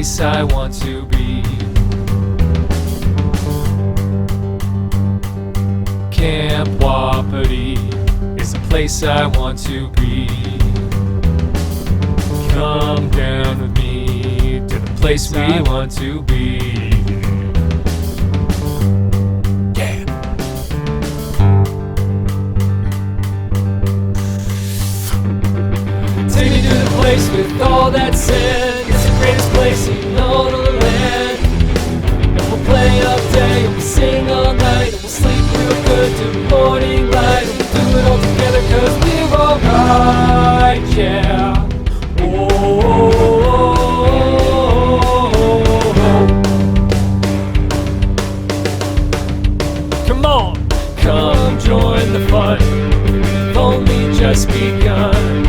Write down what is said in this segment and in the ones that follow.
place I want to be. Camp Wapiti is the place I want to be. Come down with me to the place we want to be. Yeah. Take me to the place with all that sand. It's the greatest place in all the land. And we'll play all day, and we'll sing all night, and we'll sleep real good till morning light. And we'll do it all together 'cause we're alright, yeah. Come on, come join the fun. We've only just begun.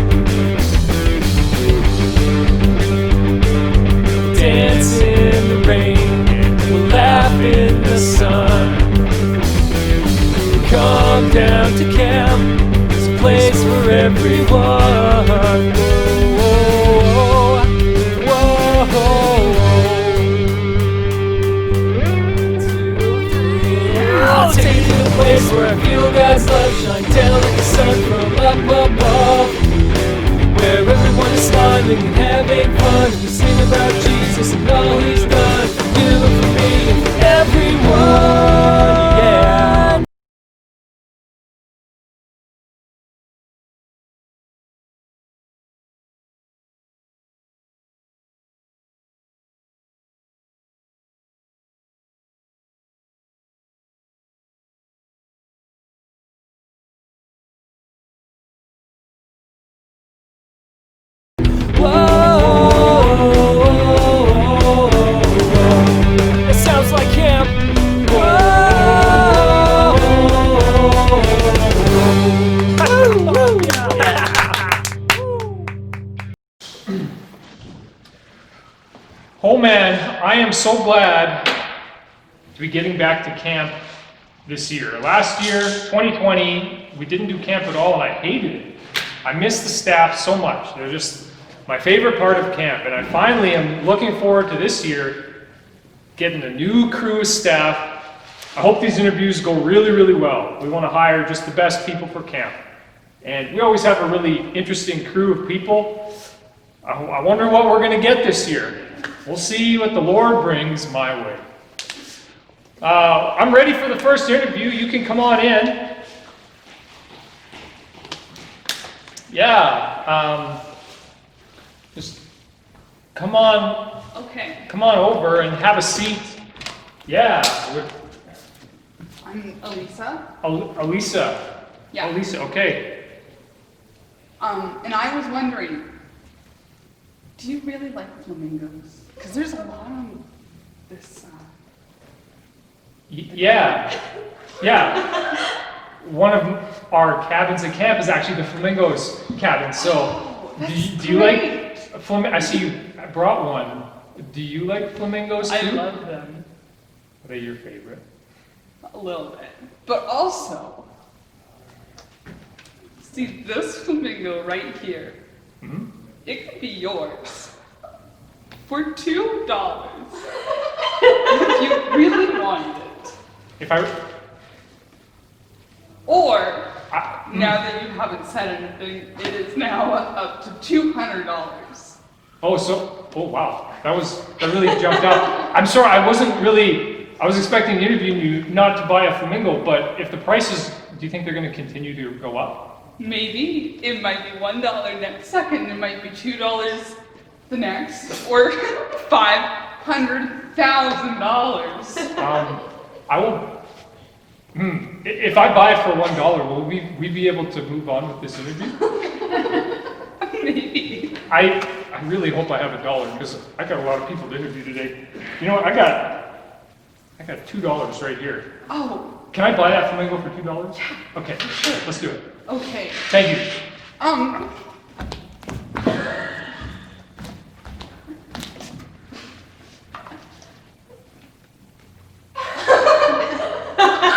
Dance in the rain and we'll laugh in the sun. Come down to camp, it's a place for everyone. I'll take you to a place where I feel God's love shine down like the sun from up above, where everyone is smiling and having fun, and we sing about Jesus and all He's done for you and for me and for everyone, yeah. It sounds like camp. Oh man, I am so glad to be getting back to camp this year. Last year, 2020, we didn't do camp at all and I hated it. I missed the staff so much. They're just my favorite part of camp, and I finally am looking forward to this year getting a new crew of staff. I hope these interviews go really, really well. We want to hire just the best people for camp. And we always have a really interesting crew of people. I wonder what we're going to get this year. We'll see what the Lord brings my way. I'm ready for the first interview. You can come on in. Yeah. Just come on. Okay. Come on over and have a seat. Yeah. I'm Elisa. Elisa. Yeah. Elisa. Okay. And I was wondering, do you really like flamingos? Because there's a lot on this. Yeah. Yeah. One of our cabins at camp is actually the flamingos cabin. So, do you like flamingo? I see you brought one. Do you like flamingos too? I love them. Are they your favorite? A little bit. But also, see this flamingo right here? Mm-hmm. It could be yours for $2 if you really wanted it. If I Or, now that you haven't said anything, it is now up to $200. oh wow, that really jumped out. I'm sorry, I was expecting to interview you not to buy a flamingo, but if the prices, do you think they're going to continue to go up? Maybe it might be $1 next second, it might be $2 the next, or $500,000. I will. If I buy it for $1, will we be able to move on with this interview? Maybe. I really hope I have $1 because I got a lot of people to interview today. You know what? I got $2 right here. Oh. Can I buy that flamingo for $2? Yeah. Okay, sure. Let's do it. Okay. Thank you.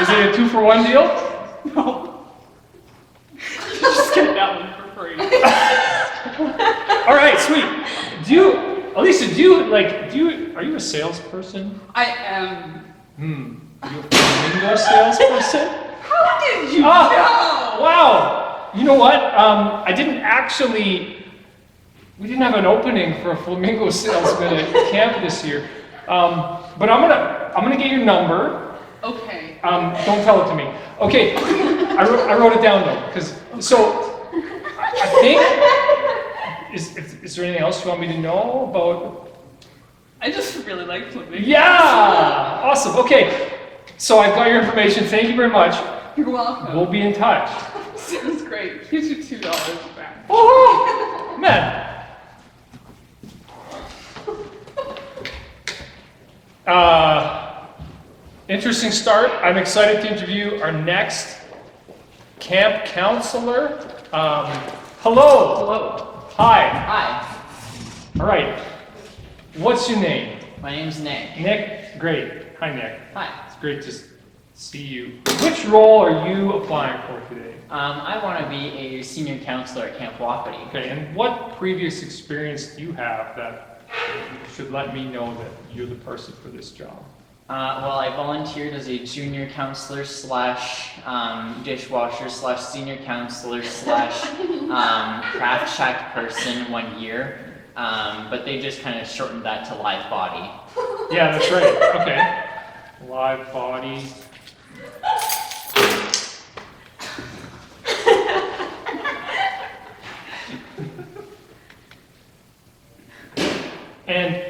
Is it a 2-for-1 deal? No. Just get that one for free. All right, sweet. Elisa, do are you a salesperson? I am. Are you a flamingo salesperson? How did you know? Wow. You know what? We didn't have an opening for a flamingo salesman at camp this year. But I'm gonna get your number. Okay. Don't tell it to me. Okay. I wrote it down though, I think. Is there anything else you want me to know about? I just really like flamingos. Yeah! Awesome. Okay. So I've got your information. Thank you very much. You're welcome. We'll be in touch. Sounds great. Here's your $2 back. Oh, man. Interesting start. I'm excited to interview our next camp counselor. Hello. Hello. Hi. Hi. All right. What's your name? My name's Nick. Nick. Great. Hi, Nick. Hi. It's great to see you. Which role are you applying for today? I want to be a senior counselor at Camp Wapiti. Okay. And what previous experience do you have that should let me know that you're the person for this job? Well, I volunteered as a junior counselor / dishwasher / senior counselor / craft shack person 1 year, but they just kind of shortened that to live body. Yeah, that's right. Okay. Live body. And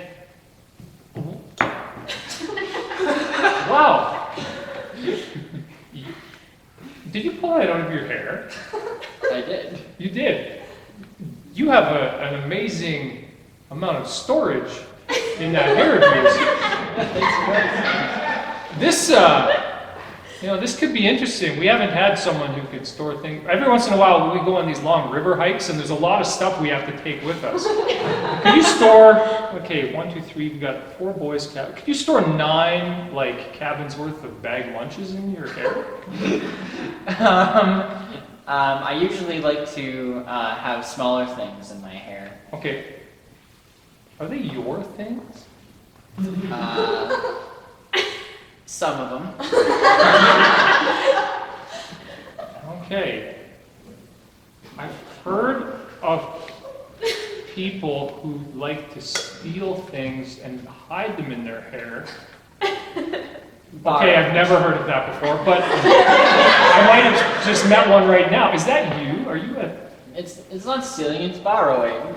wow. Did you pull that out of your hair? I did. You did. You have an amazing amount of storage in that hair of yours. This, this could be interesting. We haven't had someone who could store things. Every once in a while, we go on these long river hikes, and there's a lot of stuff we have to take with us. Can you store? Okay, 1, 2, 3. We got 4 boys' cabins. Could you store 9 cabins worth of bag lunches in your hair? I usually like to have smaller things in my hair. Okay. Are they your things? Some of them. Okay. I've heard of people who like to steal things and hide them in their hair. Okay, I've never heard of that before, but I might have just met one right now. Is that you? Are you a... It's not stealing, it's borrowing.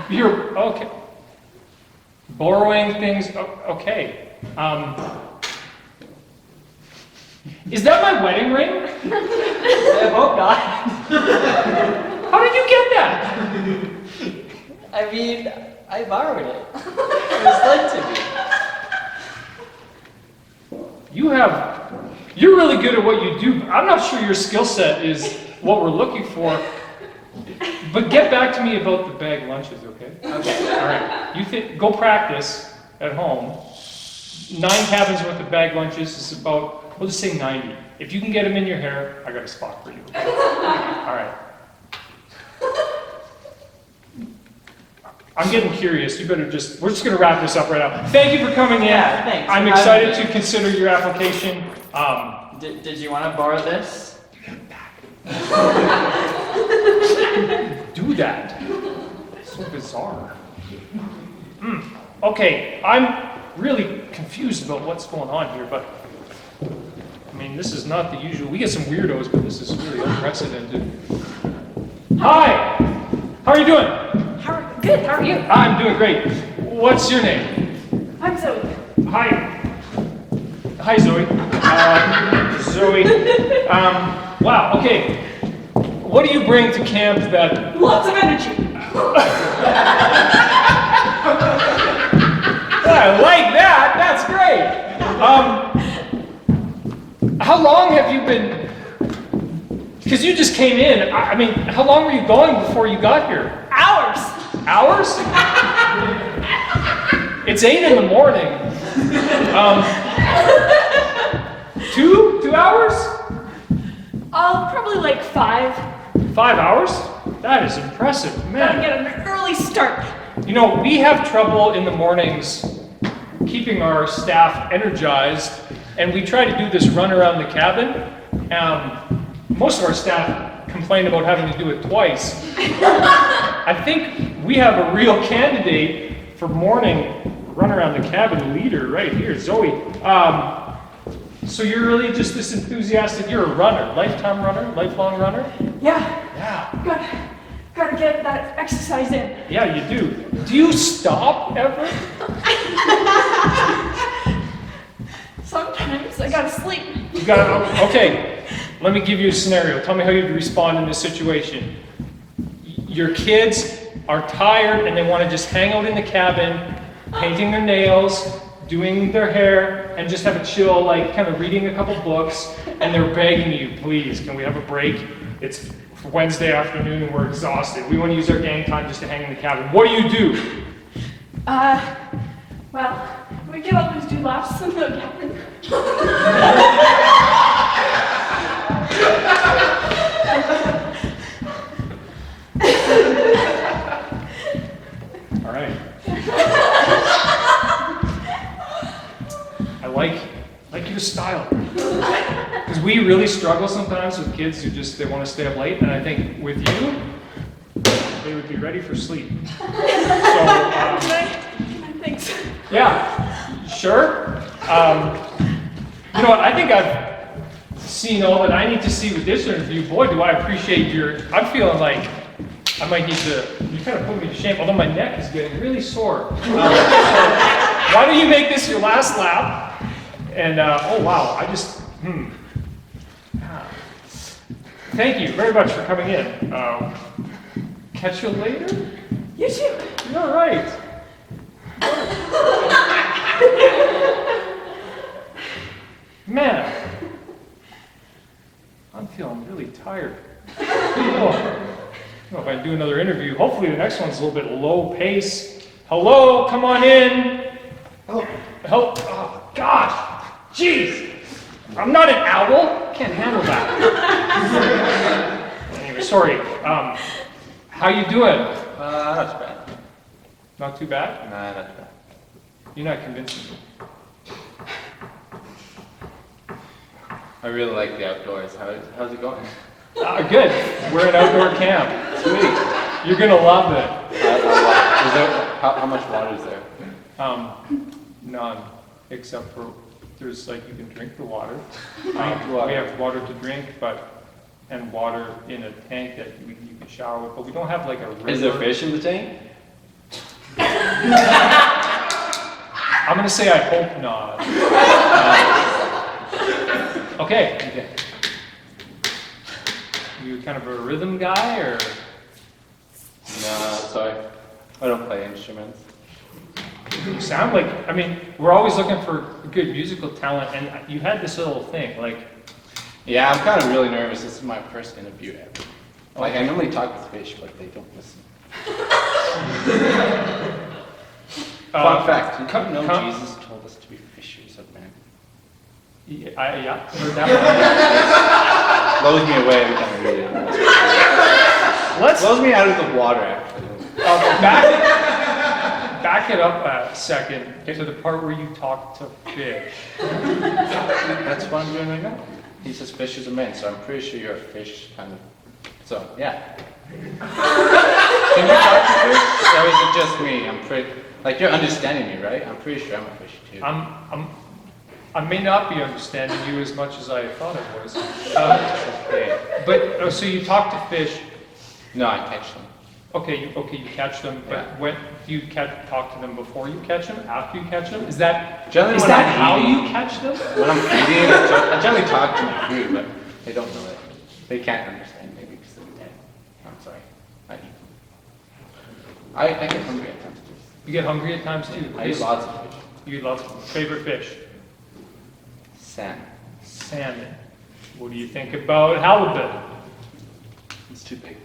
You're... Okay. Borrowing things... Okay. Is that my wedding ring? I hope not. How did you get that? I mean, I borrowed it. It was lent to me. You're really good at what you do. I'm not sure your skill set is what we're looking for. But get back to me about the bag lunches, okay? Okay. All right. Go practice at home. 9 cabins worth of bag lunches is about, we'll just say 90. If you can get them in your hair, I got a spot for you. Okay? All right. I'm getting curious. We're just going to wrap this up right now. Thank you for coming in. Yeah, thanks. I'm excited to consider your application. Did you want to borrow this? Do that. So bizarre. Okay, I'm really confused about what's going on here, but I mean, this is not the usual. We get some weirdos, but this is really unprecedented. Hi! How are you doing? Good, how are you? I'm doing great. What's your name? I'm Zoe. Hi. Hi, Zoe. Zoe. Wow, okay. What do you bring to camp that... Lots of energy. I like that. That's great. How long have you been... Because you just came in. I mean, how long were you going before you got here? Hours. Hours? It's 8 in the morning. 2 hours? Probably like 5. 5 hours? That is impressive, Gotta man. get an early start. You know, we have trouble in the mornings keeping our staff energized, and we try to do this run around the cabin. Most of our staff complain about having to do it twice. I think we have a real candidate for morning run around the cabin leader right here, Zoe. So you're really just this enthusiastic, you're a runner, lifelong runner? Yeah. Yeah. Gotta get that exercise in. Yeah, you do. Do you stop ever? Sometimes I gotta sleep. You gotta, okay, let me give you a scenario. Tell me how you'd respond in this situation. Your kids are tired and they want to just hang out in the cabin, painting their nails, doing their hair, and just have a chill, like kind of reading a couple books, and they're begging you, please, can we have a break? It's Wednesday afternoon and we're exhausted. We want to use our gang time just to hang in the cabin. What do? Well, we get all those laps in the cabin. All right. I like your style. Because we really struggle sometimes with kids who just, they want to stay up late, and I think with you, they would be ready for sleep. So, Thanks. yeah, sure. You know what, I think I've seen all that I need to see with this interview. Boy, do I appreciate I'm feeling like I might need to, you kind of put me to shame, although my neck is getting really sore. So why don't you make this your last lap? And, oh wow, thank you very much for coming in. Catch you later? You too. You're all right. Man, I'm feeling really tired. I don't know if I can do another interview. Hopefully the next one's a little bit low pace. Hello, come on in. Hello. Help. Oh, gosh. Jeez. I'm not an owl. Can't handle that. Anyway, sorry. How you doing? Not too bad. Not too bad? Nah, not too bad. You're not convincing me. I really like the outdoors. How's it going? Good. We're at outdoor camp. Sweet. You're gonna love it. How much water is there? None, except for there's like you can drink the water. water. We have water to drink, and water in a tank that you can shower with, but we don't have like a river. Is there fish in the tank? I'm gonna say I hope not. Okay. You kind of a rhythm guy, or? No, sorry. I don't play instruments. You sound like, I mean, we're always looking for good musical talent, and you had this little thing, like. Yeah, I'm kind of really nervous. This is my first interview ever. Like, I normally talk with fish, but they don't listen. Fun fact, you know Jesus told us to be fishers of men. Yeah, heard that Blows me away every time I read it. one. Blows me out of the water, actually. Back it up a second to the part where you talk to fish. That's what I'm doing right now. He says fish is a man, so I'm pretty sure you're a fish, kind of. So, yeah. Can you talk to fish? Or is it just me? Like, you're understanding me, right? I'm pretty sure I'm a fish, too. I may not be understanding you as much as I thought I was. Okay. But, so you talk to fish. No, I catch them. Okay, you catch them, but Yeah. when do you talk to them before you catch them? After you catch them? Is that Generally when how I'm eating. you catch them? When I'm feeding, I generally talk to my food, but they don't know it. They can't understand me because they're dead. I'm sorry. I eat them. I get hungry at times, too. You get hungry at times too. I eat lots of fish. You eat lots of favorite fish. Salmon. Salmon. What do you think about halibut? It's too big.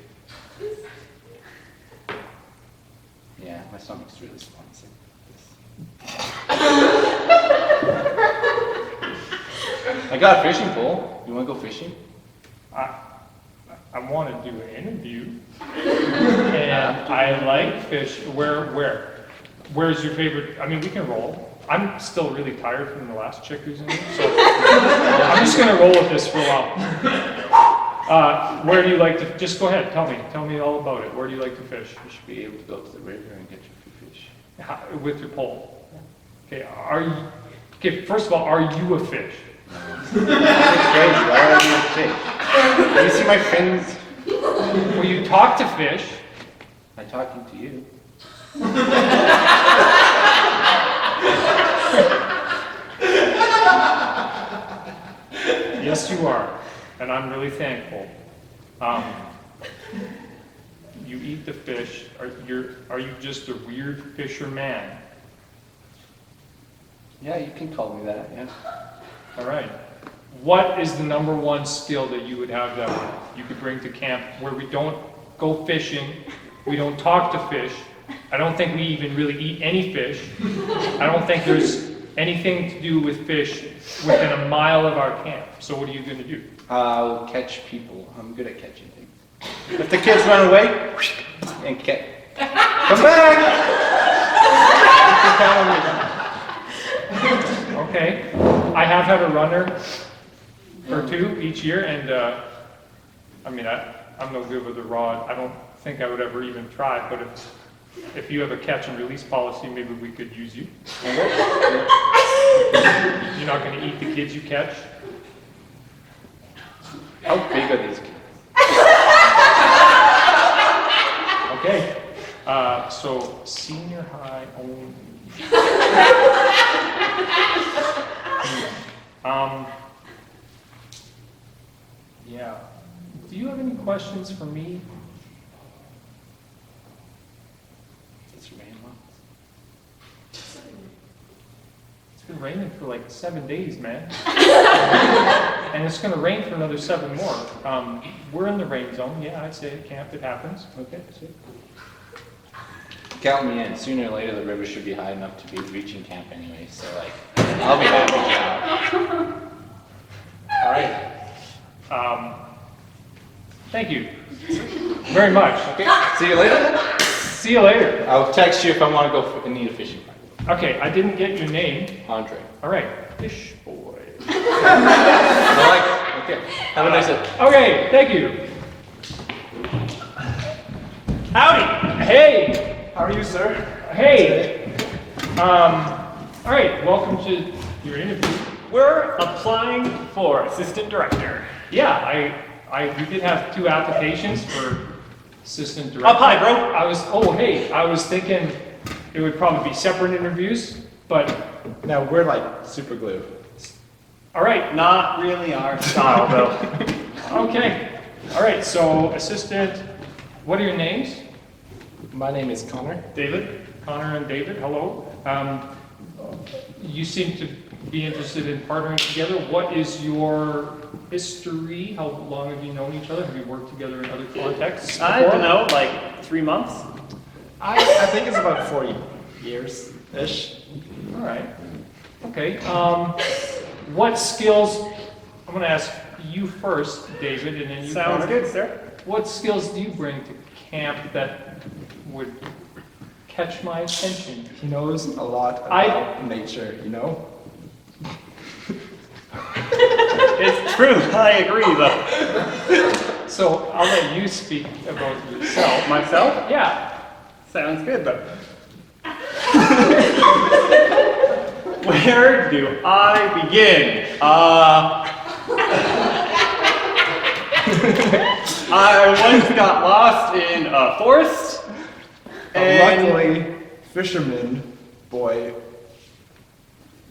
Yeah, my stomach's really sponsored. I got a fishing pole. You want to go fishing? I want to do an interview, and I like fish. Where's your favorite? I mean, we can roll. I'm still really tired from the last chick who's in here, so I'm just gonna roll with this for a while. Where do you like to? Just go ahead. Tell me all about it. Where do you like to fish? You should be able to go to the river and get your few fish. With your pole. Okay. Okay. First of all, are you a fish? It's crazy. Why are you a fish? Do you see my fins? Well, you talk to fish. I'm talking to you. Yes, you are, and I'm really thankful. You eat the fish. Are you just a weird fisherman? Yeah, you can call me that, yeah. All right. What is the number one skill that you would have that you could bring to camp where we don't go fishing, we don't talk to fish, I don't think we even really eat any fish, I don't think there's anything to do with fish within a mile of our camp. So what are you going to do? I'll catch people. I'm good at catching things. If the kids run away, and catch. Come back! Okay. I have had a runner or two each year, and I mean, I'm no good with a rod. I don't think I would ever even try, but if you have a catch and release policy, maybe we could use you. You're not going to eat the kids you catch? How big are these kids? Okay. So senior high only. Yeah. Do you have any questions for me? It's raining. It's been raining for like 7 days, man. And it's going to rain for another 7 more. We're in the rain zone. Yeah, I'd say at camp it happens. Okay, sweet. Count me in. Sooner or later, the river should be high enough to be reaching camp anyway. So, like, I'll be happy now. All right. Thank you very much. Okay. See you later. See you later. I'll text you if I want to go and need a fishing rod. Okay, I didn't get your name. Andre. All right, fish boy. Okay. Have a nice day. Okay, thank you. Howdy. Hey. How are you, sir? Hey. All right, welcome to your interview. We're applying for assistant director. Yeah, we did have 2 applications for assistant director. Up high, bro. I was thinking it would probably be separate interviews, but No, we're like super glue. all right. Not really our style, though. Okay. All right, so assistant, what are your names? My name is Connor. David, Connor and David, hello. You seem to be interested in partnering together. What is your history? How long have you known each other? Have you worked together in other contexts I before? don't know, like 3 months? I think it's about 40 years-ish. All right. Okay. What skills, I'm going to ask you first, David, and then you, Sounds Connor. good, sir. What skills do you bring to camp that would catch my attention? He knows a lot I- about nature, you know? It's true, I agree, though. So I'll let you speak about yourself. Myself? Yeah. Sounds good, though. Where do I begin? I once got lost in a forest, and Luckily, fisherman boy.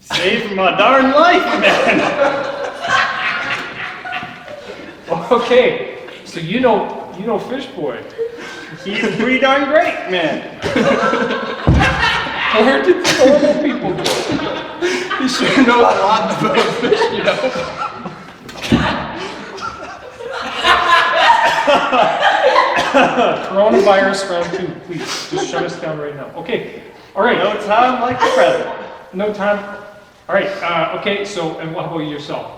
saved my darn life, man. Okay. So you know Fish Boy. He's pretty darn great, man. Where did the normal people go? He sure knows a lot about fish, you know? Coronavirus round 2, please. Just shut us down right now. Okay. All right. No time like the present. No time. All right. Okay. So, and what about yourself?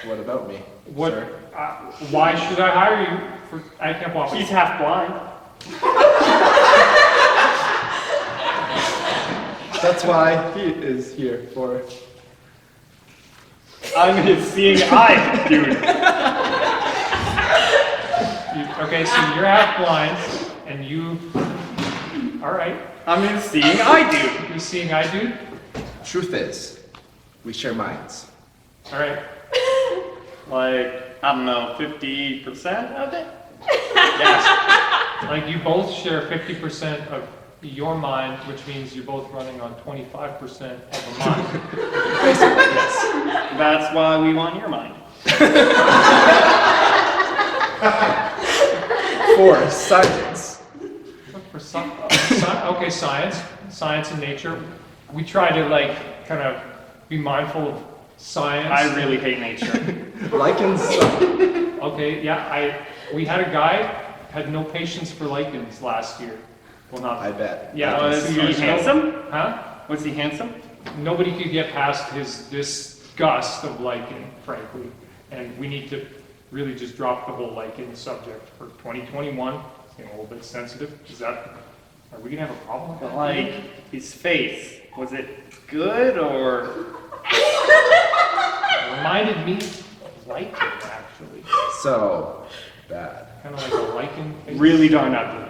What about me, What? sir? Why should I hire you at Camp Wapiti? He's half blind. That's why he is here for. I'm his seeing eye, dude. Okay, so you're half blind, and you. All right. I'm his seeing eye, dude. You're seeing eye dude. Truth is, we share minds. All right. Like, I don't know, 50% of it? Yes. Like you both share 50% of your mind, which means you're both running on 25% of a mind. That's why we want your mind. For science. For okay, science and nature. We try to like kind of be mindful of science. I really hate nature. Lichens. Okay, yeah, we had a guy had no patience for lichens last year. Well, not. I bet. Yeah. Was 2 he years ago. handsome? Huh? Was he handsome? Nobody could get past his disgust of lichen, frankly, and we need to really just drop the whole lichen subject for 2021. It's getting a little bit sensitive. Are we gonna have a problem with But that? like, his face, was it good or? It reminded me of lichen, actually. So bad. Kind of like a lichen face. Really darn ugly.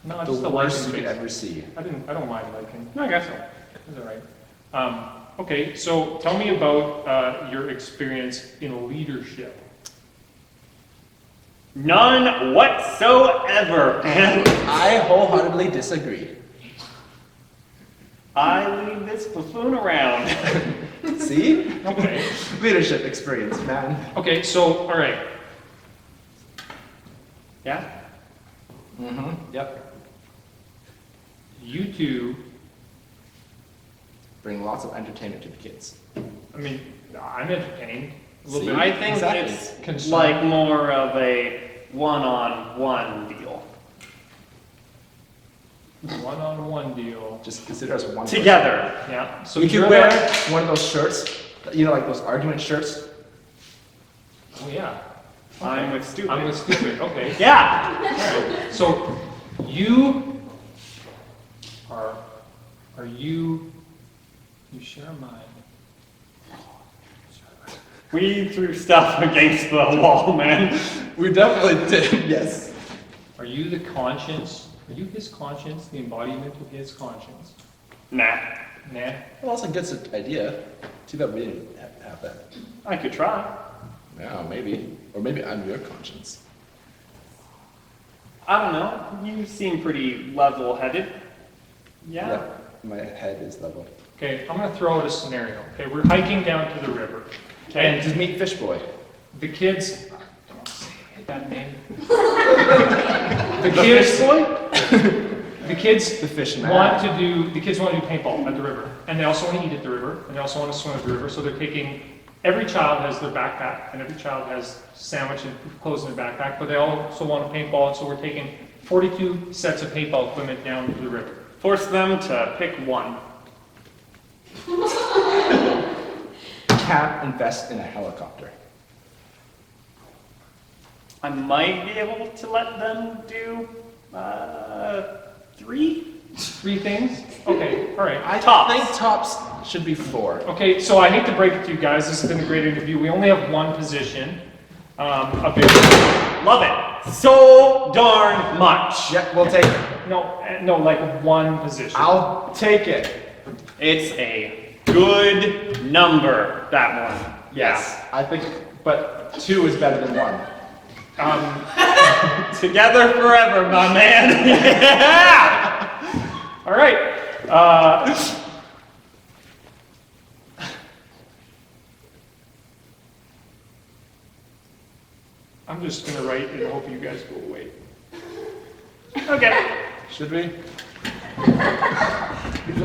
No, The just a worst lichen you could face. ever see. I don't mind lichen. I guess so. It's all right. Okay, so tell me about your experience in leadership. None whatsoever, man. I wholeheartedly disagree. I lead this buffoon around. See? Okay. Leadership experience, man. Okay, so, all right. Yeah? Mm-hmm. Yep. You two, Bring lots of entertainment to the kids. I mean, I'm entertained a little See? bit. I think Exactly. it's Concerned. like more of a one-on-one deal. One-on-one deal. Just consider us one. Together. Yeah. So We you're could wear the- one of those shirts, you know, like those argument shirts. Oh yeah. I'm with stupid. I'm with stupid. Okay. Yeah. All right. So you are you share a mind. We threw stuff against the wall, man. We definitely did. Yes. Are you the conscience? Are you his conscience, the embodiment of his conscience? Nah. Nah. Well, that's a good idea. Too bad we didn't have that. I could try. Yeah, maybe. Or maybe I'm your conscience. I don't know. You seem pretty level-headed. Yeah. My head is level. Okay, I'm gonna throw out a scenario. Okay, we're hiking down to the river. And just meet Fish Boy. The kids, don't say that name. The kids- Fish Boy? The kids The fish man. want to do paintball at the river, and they also want to eat at the river, and they also want to swim at the river. So they're taking. Every child has their backpack, and every child has sandwich and clothes in their backpack. But they also want to paintball, and so we're taking 42 sets of paintball equipment down to the river. Force them to pick one. Can't invest in a helicopter. I might be able to let them do 3. 3 things. Okay, all right. I Tops. think tops should be 4. Okay, so I hate to break it to you guys. This has been a great interview. We only have one position available. Love it. So darn much. Yeah, we'll take it. No, like one position. I'll take it. It's a good number, that one. Yes, I think, but 2 is better than 1. Together forever, my man. Yeah. All right. I'm just gonna write and hope you guys go away. Okay. Should we?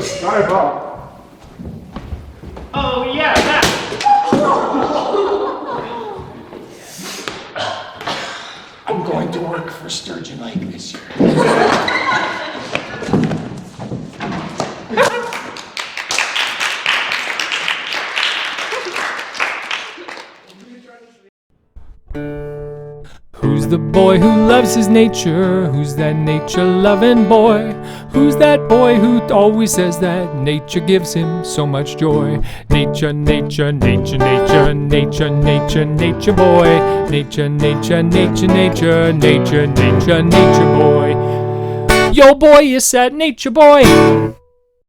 Sorry, Bob. Oh yeah, that. I'm going to work for Sturgeon Lake this year. Who's the boy who loves his nature? Who's that nature-loving boy? Who's that boy who always says that nature gives him so much joy? Nature, nature, nature, nature, nature, nature, nature boy. Nature, nature, nature, nature, nature, nature, nature boy. Yo boy, is that nature boy? Here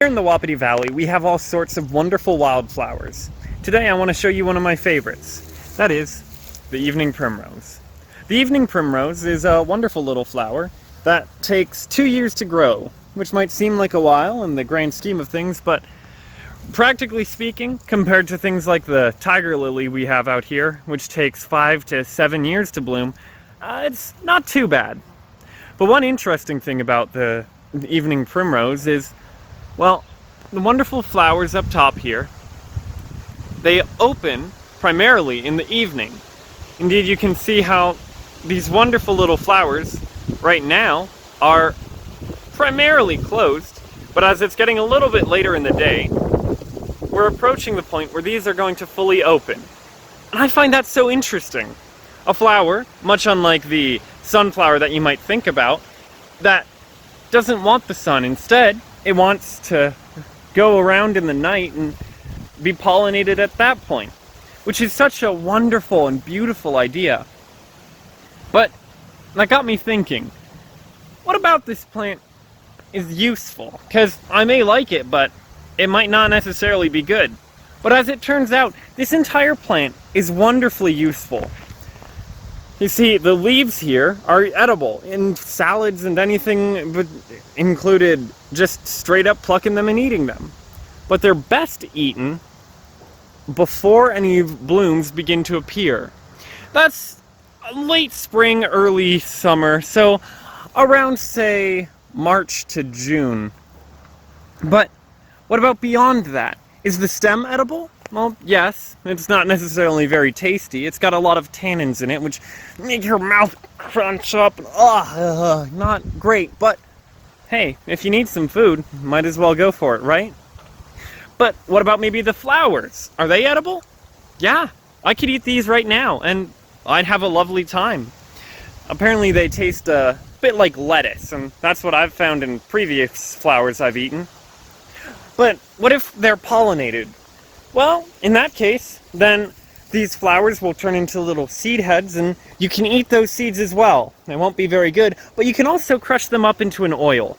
in the Wapiti Valley, we have all sorts of wonderful wildflowers. Today I want to show you one of my favorites. That is the evening primrose. The evening primrose is a wonderful little flower that takes 2 years to grow, which might seem like a while in the grand scheme of things, but practically speaking, compared to things like the tiger lily we have out here, which takes 5 to 7 years to bloom, it's not too bad. But one interesting thing about the evening primrose is, well, the wonderful flowers up top here, they open primarily in the evening. Indeed, you can see how these wonderful little flowers right now are primarily closed, but as it's getting a little bit later in the day, we're approaching the point where these are going to fully open. And I find that so interesting. A flower, much unlike the sunflower that you might think about, that doesn't want the sun. Instead, it wants to go around in the night and be pollinated at that point, which is such a wonderful and beautiful idea. But that got me thinking, what about this plant is useful? Because I may like it, but it might not necessarily be good. But as it turns out, this entire plant is wonderfully useful. You see, the leaves here are edible in salads and anything but included just straight up plucking them and eating them. But they're best eaten before any blooms begin to appear. That's late spring, early summer, so around, say, March to June. But what about beyond that? Is the stem edible? Well, yes. It's not necessarily very tasty. It's got a lot of tannins in it, which make your mouth crunch up. Not great, but hey, if you need some food, might as well go for it, right? But what about maybe the flowers? Are they edible? Yeah, I could eat these right now, and I'd have a lovely time. Apparently they taste a bit like lettuce, and that's what I've found in previous flowers I've eaten. But what if they're pollinated? Well, in that case, then these flowers will turn into little seed heads, and you can eat those seeds as well. They won't be very good, but you can also crush them up into an oil.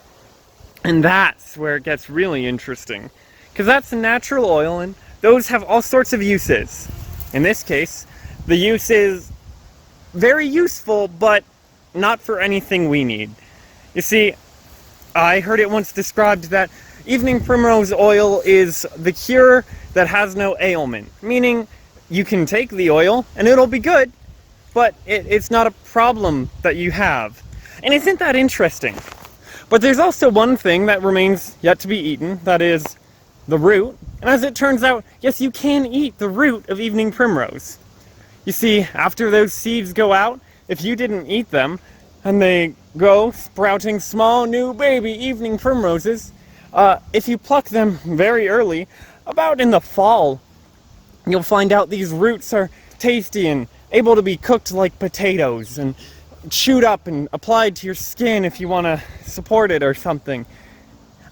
And that's where it gets really interesting, because that's a natural oil, and those have all sorts of uses. In this case, the use is very useful, but not for anything we need. You see, I heard it once described that evening primrose oil is the cure that has no ailment, meaning you can take the oil and it'll be good, but it's not a problem that you have. And isn't that interesting? But there's also one thing that remains yet to be eaten, that is the root. And as it turns out, yes, you can eat the root of evening primrose. You see, after those seeds go out, if you didn't eat them, and they go sprouting small new baby evening primroses, if you pluck them very early, about in the fall, you'll find out these roots are tasty and able to be cooked like potatoes and chewed up and applied to your skin if you want to support it or something.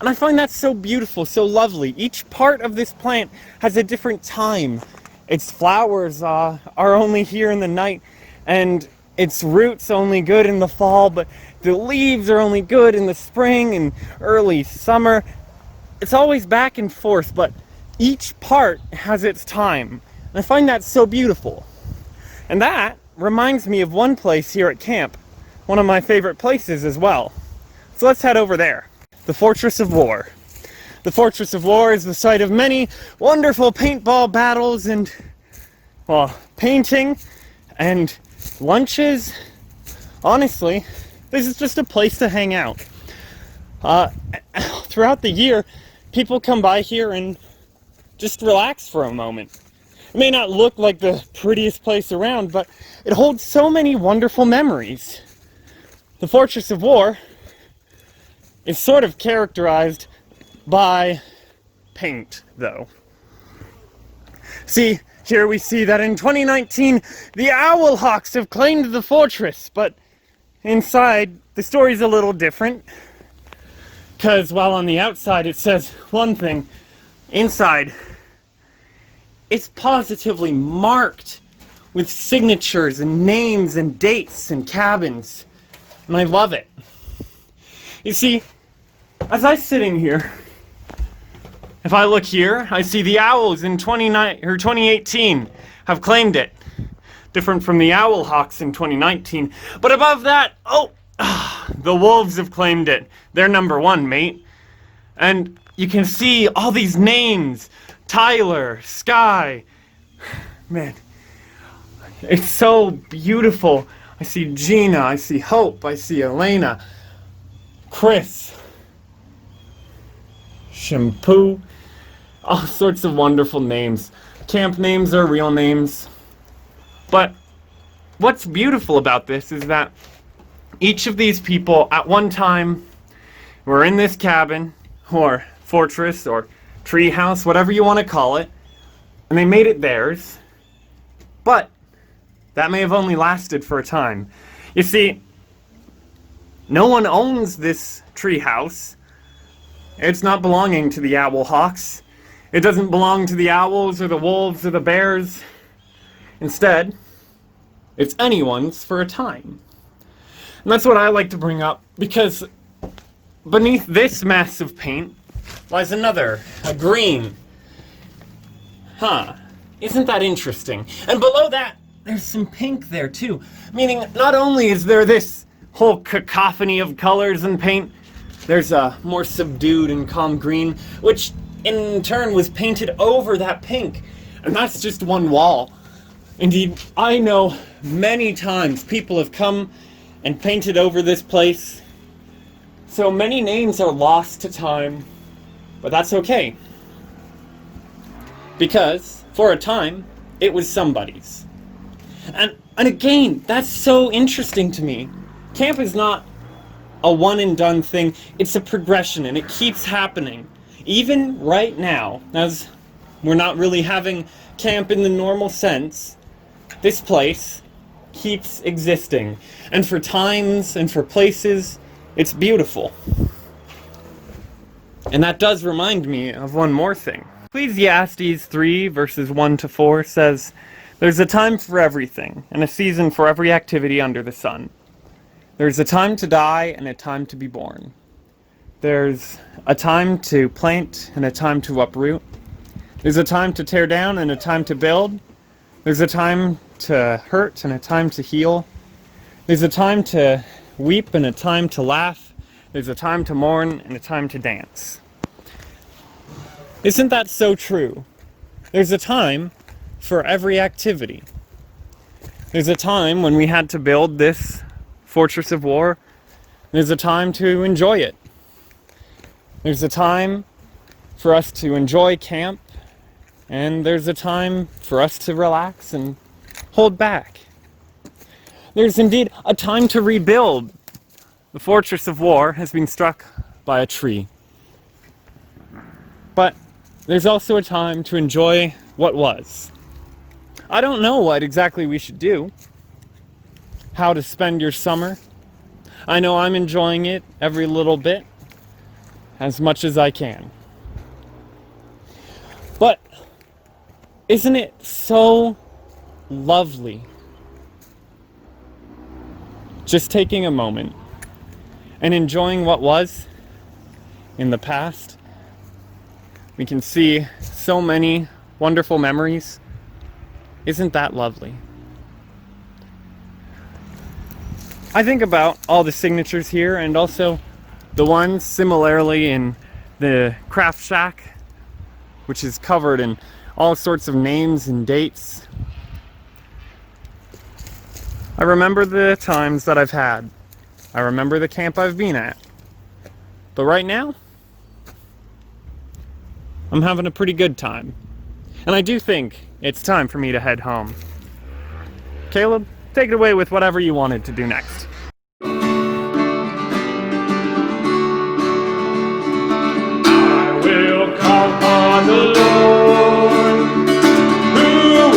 And I find that so beautiful, so lovely. Each part of this plant has a different time. Its flowers are only here in the night, and its roots only good in the fall, but the leaves are only good in the spring and early summer. It's always back and forth, but each part has its time. And I find that so beautiful. And that reminds me of one place here at camp, one of my favorite places as well. So let's head over there. The Fortress of War. The Fortress of War is the site of many wonderful paintball battles and, well, painting and lunches. Honestly, this is just a place to hang out. Throughout the year, people come by here and just relax for a moment. It may not look like the prettiest place around, but it holds so many wonderful memories. The Fortress of War is sort of characterized by paint, though. See, Here we see that in 2019, the Owl Hawks have claimed the fortress, but inside, the story's a little different. Because while on the outside it says one thing, inside, it's positively marked with signatures and names and dates and cabins. And I love it. You see, as I'm sitting here, if I look here, I see the Owls in 2018 have claimed it. Different from the Owl Hawks in 2019. But above that, the Wolves have claimed it. They're number one, mate. And you can see all these names. Tyler, Sky. Man, it's so beautiful. I see Gina, I see Hope, I see Elena, Chris, Shampoo, all sorts of wonderful names. Camp names are real names. But what's beautiful about this is that each of these people at one time were in this cabin, or fortress, or treehouse, whatever you want to call it, and they made it theirs. But that may have only lasted for a time. You see, no one owns this treehouse. It's not belonging to the Owl Hawks. It doesn't belong to the owls or the wolves or the bears. Instead, it's anyone's for a time. And that's what I like to bring up, because beneath this mass of paint lies another, a green. Isn't that interesting? And below that, there's some pink there too. Meaning, not only is there this whole cacophony of colors and paint, there's a more subdued and calm green, which in turn was painted over that pink. And that's just one wall. Indeed, I know many times people have come and painted over this place. So many names are lost to time, but that's okay. Because, for a time, it was somebody's. And again, that's so interesting to me. Camp is not a one and done thing, it's a progression, and it keeps happening. Even right now, as we're not really having camp in the normal sense, this place keeps existing. And for times and for places, it's beautiful. And that does remind me of one more thing. Ecclesiastes 3 verses 1 to 4 says, "There's a time for everything, and a season for every activity under the sun. There's a time to die and a time to be born. There's a time to plant and a time to uproot. There's a time to tear down and a time to build. There's a time to hurt and a time to heal. There's a time to weep and a time to laugh. There's a time to mourn and a time to dance." Isn't that so true? There's a time for every activity. There's a time when we had to build this fortress of war. There's a time to enjoy it. There's a time for us to enjoy camp, and there's a time for us to relax and hold back. There's indeed a time to rebuild. The fortress of war has been struck by a tree. But there's also a time to enjoy what was. I don't know what exactly we should do, how to spend your summer. I know I'm enjoying it every little bit, as much as I can. But isn't it so lovely just taking a moment and enjoying what was in the past? We can see so many wonderful memories. Isn't that lovely? I think about all the signatures here, and also the ones similarly in the craft shack, which is covered in all sorts of names and dates. I remember the times that I've had. I remember the camp I've been at. But right now, I'm having a pretty good time. And I do think it's time for me to head home. Caleb, take it away with whatever you wanted to do next. I will call upon the Lord, who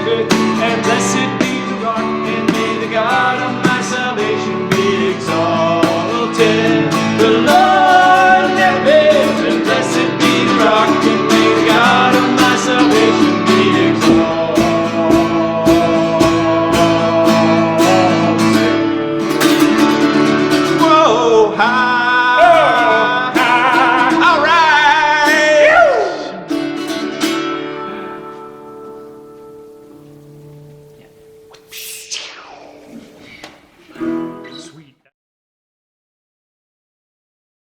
good, and blessed be